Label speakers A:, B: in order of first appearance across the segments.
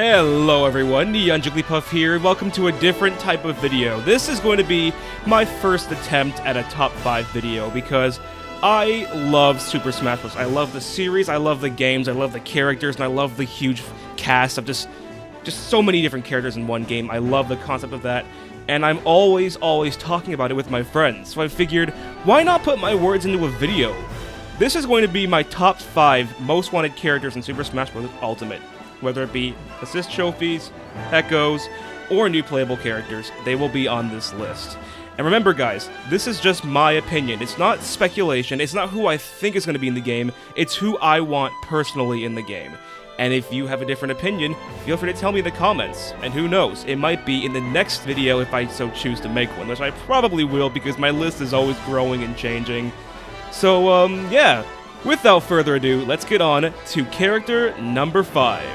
A: Hello everyone, NeonJP here. Welcome to a different type of video. This is going to be my first attempt at a top 5 video because I love Super Smash Bros. I love the series, I love the games, I love the characters, and I love the huge cast of just so many different characters in one game. I love the concept of that, and I'm always talking about it with my friends. So I figured, why not put my words into a video? This is going to be my top 5 most wanted characters in Super Smash Bros. Ultimate. Whether it be assist trophies, echoes, or new playable characters, they will be on this list. And remember guys, this is just my opinion. It's not speculation, it's not who I think is going to be in the game, it's who I want personally in the game. And if you have a different opinion, feel free to tell me in the comments. And who knows, it might be in the next video if I so choose to make one, which I probably will because my list is always growing and changing. So, yeah. Without further ado, let's get on to character number 5.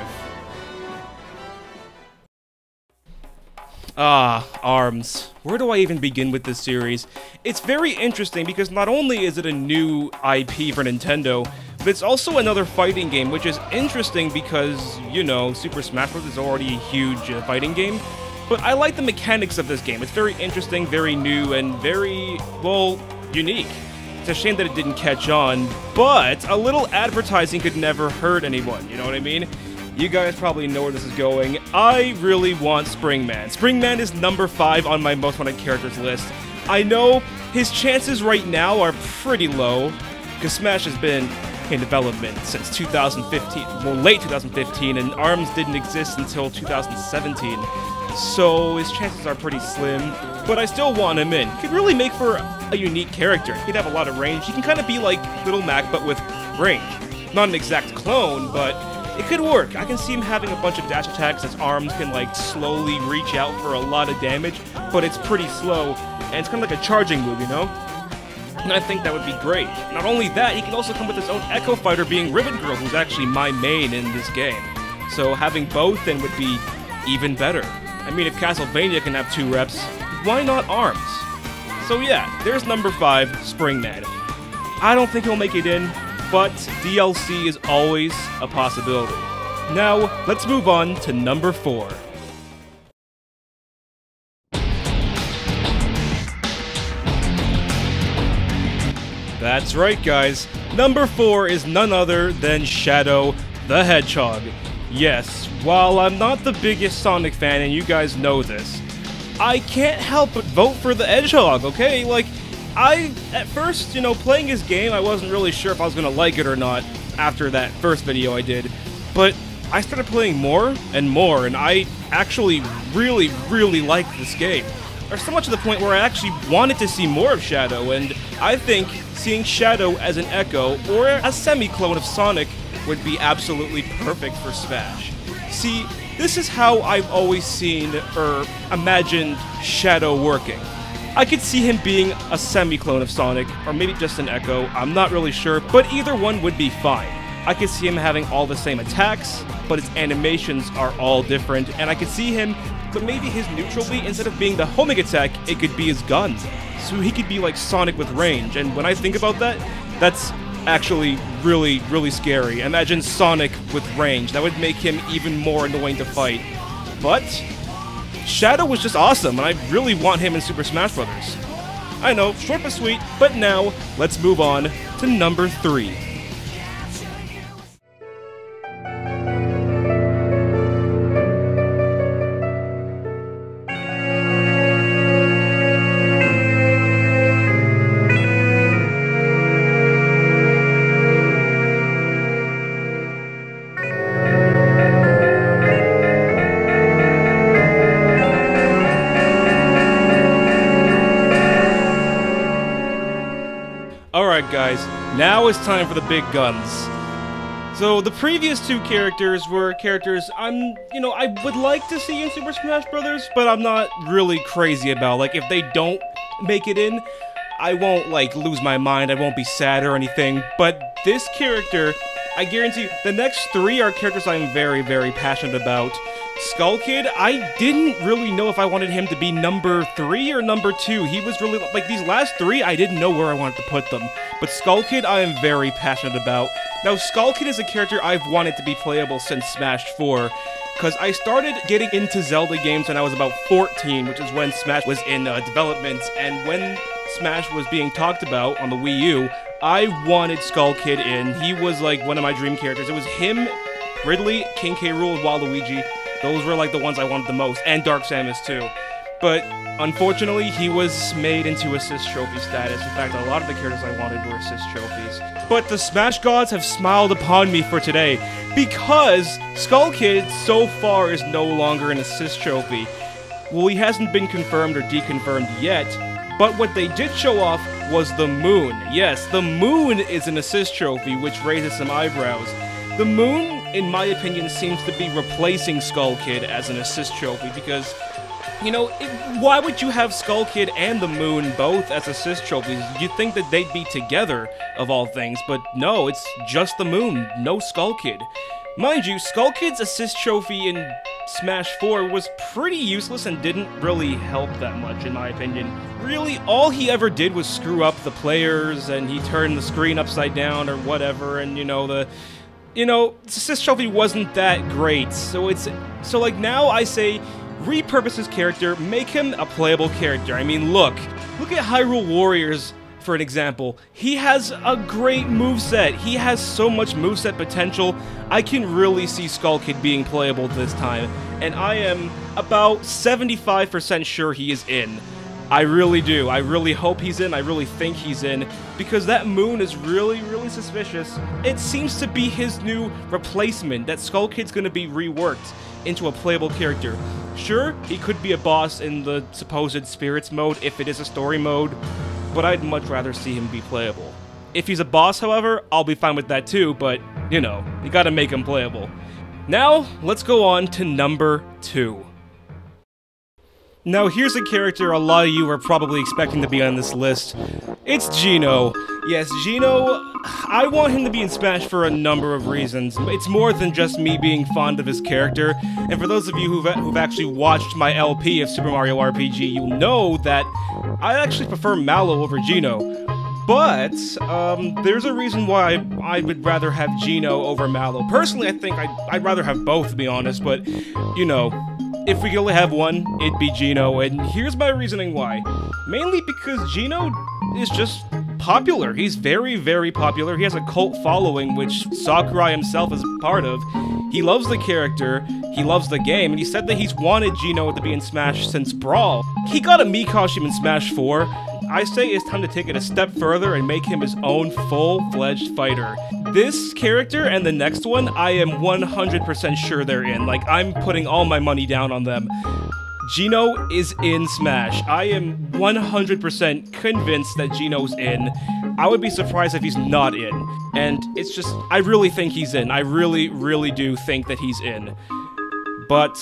A: ARMS. Where do I even begin with this series? It's very interesting because not only is it a new IP for Nintendo, but it's also another fighting game, which is interesting because, you know, Super Smash Bros. Is already a huge fighting game. But I like the mechanics of this game. It's very interesting, very new, and very, well, unique. It's a shame that it didn't catch on, but a little advertising could never hurt anyone, you know what I mean? You guys probably know where this is going. I really want Springman. Springman is number 5 on my most wanted characters list. I know his chances right now are pretty low, because Smash has been in development since 2015, well, late 2015, and ARMS didn't exist until 2017. So his chances are pretty slim, but I still want him in. He could really make for a unique character. He'd have a lot of range. He can kind of be like Little Mac, but with range. Not an exact clone, but it could work. I can see him having a bunch of dash attacks. His arms can like slowly reach out for a lot of damage, but it's pretty slow, and it's kind of like a charging move, you know? And I think that would be great. Not only that, he can also come with his own Echo Fighter being Ribbon Girl, who's actually my main in this game. So having both then would be even better. I mean, if Castlevania can have 2 reps, why not ARMS? So yeah, there's number 5, Springman. I don't think he'll make it in, but DLC is always a possibility. Now, let's move on to number 4. That's right, guys. Number 4 is none other than Shadow the Hedgehog. Yes, while I'm not the biggest Sonic fan, and you guys know this, I can't help but vote for the Hedgehog, okay? Like, at first, you know, playing his game, I wasn't really sure if I was gonna like it or not after that first video I did, but I started playing more, and I actually really like this game. Or so much to the point where I actually wanted to see more of Shadow, and I think seeing Shadow as an Echo, or a semi-clone of Sonic, would be absolutely perfect for Smash. See, this is how I've always seen, or imagined, Shadow working. I could see him being a semi-clone of Sonic, or maybe just an Echo, I'm not really sure, but either one would be fine. I could see him having all the same attacks, but his animations are all different, and I could see him, but maybe his neutral beat, instead of being the homing attack, it could be his gun. So he could be like Sonic with range, and when I think about that, that's actually really scary. Imagine Sonic with range. That would make him even more annoying to fight. But Shadow was just awesome, and I really want him in Super Smash Bros. I know, short but sweet, but now let's move on to number 3. Alright guys, now it's time for the big guns. So the previous 2 characters were characters I would like to see in Super Smash Bros., but I'm not really crazy about. Like, if they don't make it in, I won't, like, lose my mind, I won't be sad or anything, but this character, I guarantee you, the next 3 are characters I'm very passionate about. Skull Kid, I didn't really know if I wanted him to be number 3 or number 2. He was really, like, these last 3, I didn't know where I wanted to put them. But Skull Kid, I am very passionate about. Now, Skull Kid is a character I've wanted to be playable since Smash 4, because I started getting into Zelda games when I was about 14, which is when Smash was in development, and when Smash was being talked about on the Wii U, I wanted Skull Kid in. He was, like, one of my dream characters. It was him, Ridley, King K. Rool, and Waluigi. Those were, like, the ones I wanted the most, and Dark Samus, too. But, unfortunately, he was made into assist trophy status. In fact, a lot of the characters I wanted were assist trophies. But the Smash gods have smiled upon me for today, because Skull Kid, so far, is no longer an assist trophy. Well, he hasn't been confirmed or deconfirmed yet, but what they did show off was the moon. Yes, the moon is an assist trophy, which raises some eyebrows. The moon, in my opinion, seems to be replacing Skull Kid as an assist trophy, because, you know, why would you have Skull Kid and the moon both as assist trophies? You'd think that they'd be together, of all things, but no, it's just the moon, no Skull Kid. Mind you, Skull Kid's assist trophy in Smash 4 was pretty useless and didn't really help that much, in my opinion. Really, all he ever did was screw up the players, and he turned the screen upside down or whatever, and, you know, the assist trophy wasn't that great. So like, now I say, repurpose his character, make him a playable character. I mean, look at Hyrule Warriors, for an example. He has a great moveset. He has so much moveset potential. I can really see Skull Kid being playable this time, and I am about 75% sure he is in. I really do. I really hope he's in. I really think he's in, because that moon is really, really suspicious. It seems to be his new replacement, that Skull Kid's gonna be reworked into a playable character. Sure, he could be a boss in the supposed Spirits mode if it is a story mode, but I'd much rather see him be playable. If he's a boss, however, I'll be fine with that too, but, you know, you gotta make him playable. Now, let's go on to number 2. Now, here's a character a lot of you are probably expecting to be on this list. It's Geno. Yes, Geno, I want him to be in Smash for a number of reasons. It's more than just me being fond of his character, and for those of you who've actually watched my LP of Super Mario RPG, you'll know that I actually prefer Mallow over Geno. But, there's a reason why I would rather have Geno over Mallow. Personally, I think I'd rather have both, to be honest, but, you know, if we could only have one, it'd be Geno, and here's my reasoning why. Mainly because Geno is just popular. He's very, very popular. He has a cult following, which Sakurai himself is part of. He loves the character, he loves the game, and he said that he's wanted Geno to be in Smash since Brawl. He got a Mii costume in Smash 4. I say it's time to take it a step further and make him his own full-fledged fighter. This character and the next one, I am 100% sure they're in. Like, I'm putting all my money down on them. Geno is in Smash. I am 100% convinced that Geno's in. I would be surprised if he's not in. And it's just, I really think he's in. I really, really do think that he's in. But,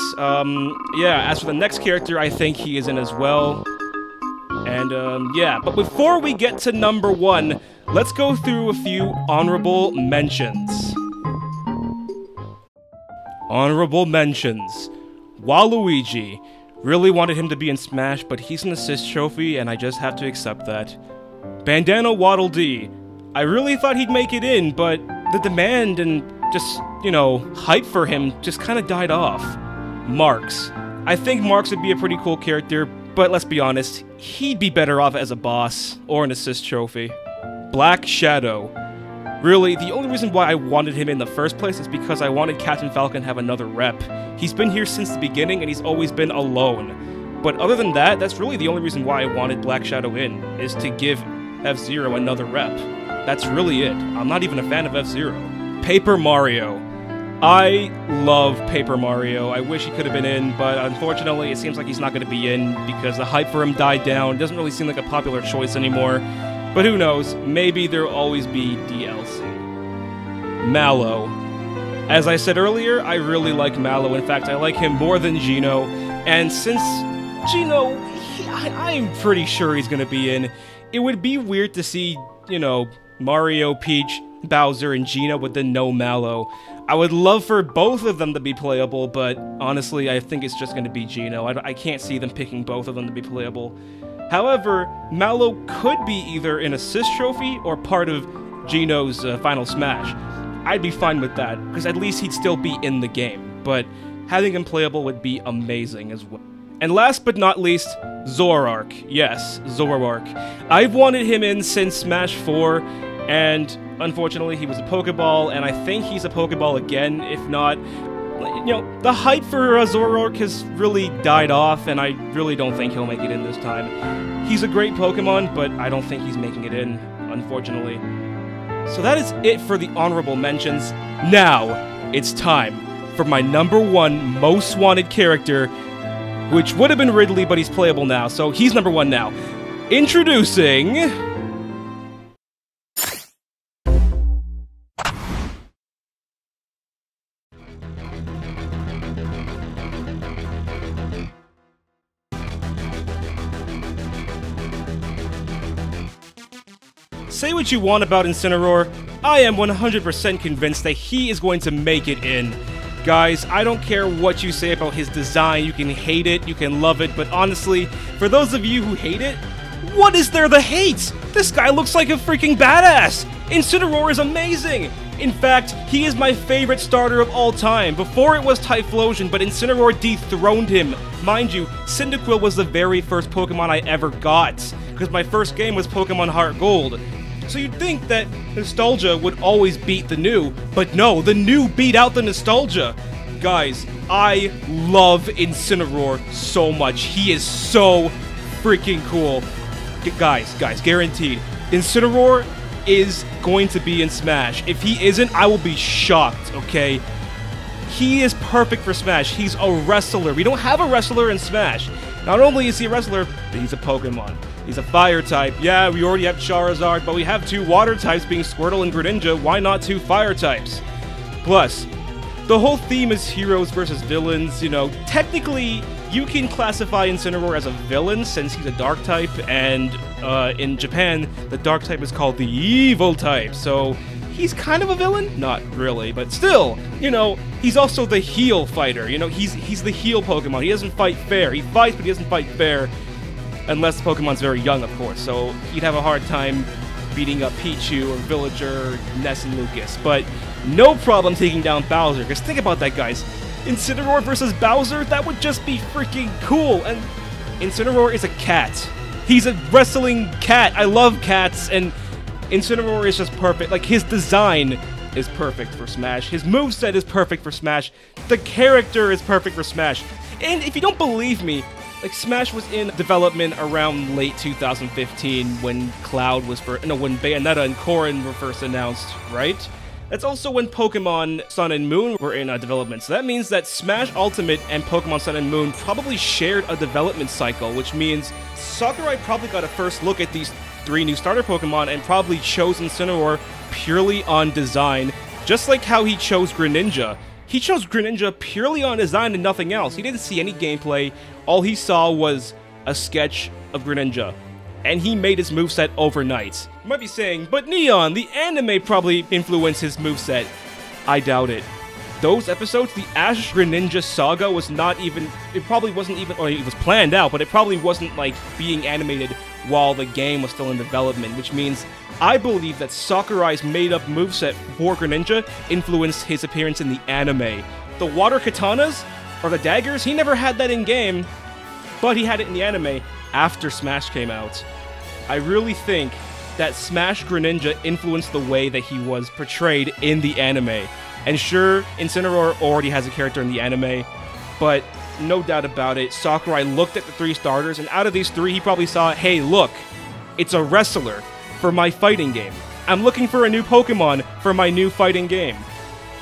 A: yeah, as for the next character, I think he is in as well. And, yeah, but before we get to number 1, let's go through a few honorable mentions. Honorable mentions. Waluigi. Really wanted him to be in Smash, but he's an assist trophy, and I just have to accept that. Bandana Waddle Dee. I really thought he'd make it in, but the demand and just, you know, hype for him just kind of died off. Marks. I think Marks would be a pretty cool character, but let's be honest, he'd be better off as a boss or an assist trophy. Black Shadow. Really, the only reason why I wanted him in the first place is because I wanted Captain Falcon to have another rep. He's been here since the beginning and he's always been alone. But other than that, that's really the only reason why I wanted Black Shadow in, is to give F-Zero another rep. That's really it. I'm not even a fan of F-Zero. Paper Mario. I love Paper Mario. I wish he could have been in, but unfortunately it seems like he's not going to be in because the hype for him died down. It doesn't really seem like a popular choice anymore. But who knows, maybe there'll always be DLC. Mallow. As I said earlier, I really like Mallow. In fact, I like him more than Geno. And since Geno, I'm pretty sure he's going to be in, it would be weird to see, you know, Mario, Peach, Bowser, and Geno with the no Mallow. I would love for both of them to be playable, but honestly, I think it's just going to be Geno. I can't see them picking both of them to be playable. However, Mallow could be either an assist trophy or part of Geno's final smash. I'd be fine with that, because at least he'd still be in the game, but having him playable would be amazing as well. And last but not least, Zoroark. Yes, Zoroark. I've wanted him in since Smash 4, and unfortunately he was a Pokeball, and I think he's a Pokeball again, if not... You know, the hype for Zoroark has really died off, and I really don't think he'll make it in this time. He's a great Pokemon, but I don't think he's making it in, unfortunately. So that is it for the honorable mentions. Now, it's time for my #1 most wanted character, which would have been Ridley, but he's playable now, so he's #1 now. Introducing... Say what you want about Incineroar, I am 100% convinced that he is going to make it in. Guys, I don't care what you say about his design, you can hate it, you can love it, but honestly, for those of you who hate it, what is there to hate? This guy looks like a freaking badass! Incineroar is amazing! In fact, he is my favorite starter of all time. Before it was Typhlosion, but Incineroar dethroned him. Mind you, Cyndaquil was the very first Pokemon I ever got, because my first game was Pokemon Heart Gold. So you'd think that nostalgia would always beat the new, but no, the new beat out the nostalgia. Guys, I love Incineroar so much. He is so freaking cool. Guys, guaranteed. Incineroar is going to be in Smash. If he isn't, I will be shocked, okay? He is perfect for Smash. He's a wrestler. We don't have a wrestler in Smash. Not only is he a wrestler, but he's a Pokemon. He's a fire type. Yeah, we already have Charizard, but we have 2 water types being Squirtle and Greninja. Why not 2 fire types? Plus, the whole theme is heroes versus villains. You know, technically, you can classify Incineroar as a villain since he's a dark type, and in Japan, the dark type is called the evil type. So he's kind of a villain? Not really, but still, you know, he's also the heel fighter. You know, he's the heel Pokemon. He doesn't fight fair. He fights, but he doesn't fight fair. Unless the Pokemon's very young, of course, so he'd have a hard time beating up Pichu or Villager, Ness and Lucas. But no problem taking down Bowser, because think about that, guys. Incineroar versus Bowser, that would just be freaking cool. And Incineroar is a cat. He's a wrestling cat. I love cats, and Incineroar is just perfect. Like, his design is perfect for Smash. His moveset is perfect for Smash. The character is perfect for Smash. And if you don't believe me, like, Smash was in development around late 2015 when Cloud was when Bayonetta and Corrin were first announced, right? That's also when Pokemon Sun and Moon were in development. So that means that Smash Ultimate and Pokemon Sun and Moon probably shared a development cycle, which means Sakurai probably got a first look at these 3 new starter Pokemon and probably chose Incineroar purely on design, just like how he chose Greninja. He chose Greninja purely on design and nothing else. He didn't see any gameplay. All he saw was a sketch of Greninja. And he made his moveset overnight. You might be saying, but Neon, the anime probably influenced his moveset. I doubt it. Those episodes, the Ash Greninja saga was not even... It probably wasn't even... Or it was planned out, but it probably wasn't, like, being animated while the game was still in development, which means I believe that Sakurai's made-up moveset for Greninja influenced his appearance in the anime. The water katanas, or the daggers, he never had that in-game, but he had it in the anime after Smash came out. I really think that Smash Greninja influenced the way that he was portrayed in the anime. And sure, Incineroar already has a character in the anime, but no doubt about it, Sakurai looked at the 3 starters, and out of these 3, he probably saw, hey, look, it's a wrestler for my fighting game. I'm looking for a new Pokemon for my new fighting game.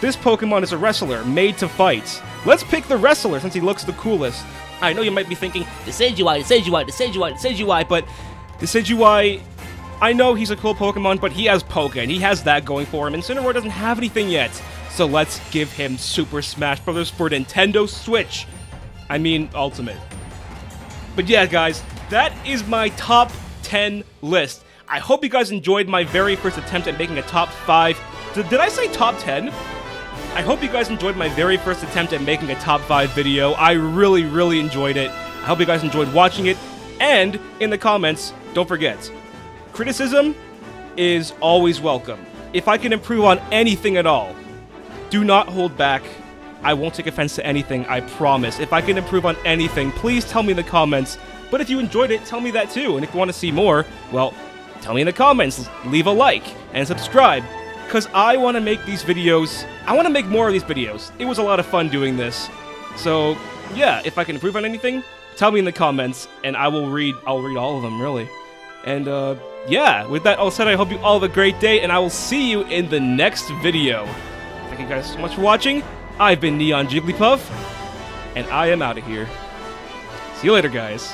A: This Pokemon is a wrestler made to fight. Let's pick the wrestler since he looks the coolest. I know you might be thinking, Decidueye, but Decidueye, I know he's a cool Pokemon, but he has Poké, and he has that going for him. Incineroar doesn't have anything yet, so let's give him Super Smash Bros. For Nintendo Switch. I mean, Ultimate. But yeah, guys, that is my top 10 list. I hope you guys enjoyed my very first attempt at making a top 5. Did I say top 10? I hope you guys enjoyed my very first attempt at making a top 5 video. I really, really enjoyed it. I hope you guys enjoyed watching it. And in the comments, don't forget, criticism is always welcome. If I can improve on anything at all, do not hold back. I won't take offense to anything, I promise. If I can improve on anything, please tell me in the comments. But if you enjoyed it, tell me that too. And if you want to see more, well, tell me in the comments. Leave a like and subscribe. Because I want to make these videos. I want to make more of these videos. It was a lot of fun doing this. So, yeah, if I can improve on anything, tell me in the comments, and I'll read all of them, really. And, yeah, with that all said, I hope you all have a great day, and I will see you in the next video. Thank you guys so much for watching. I've been NeonJP, and I am out of here. See you later, guys.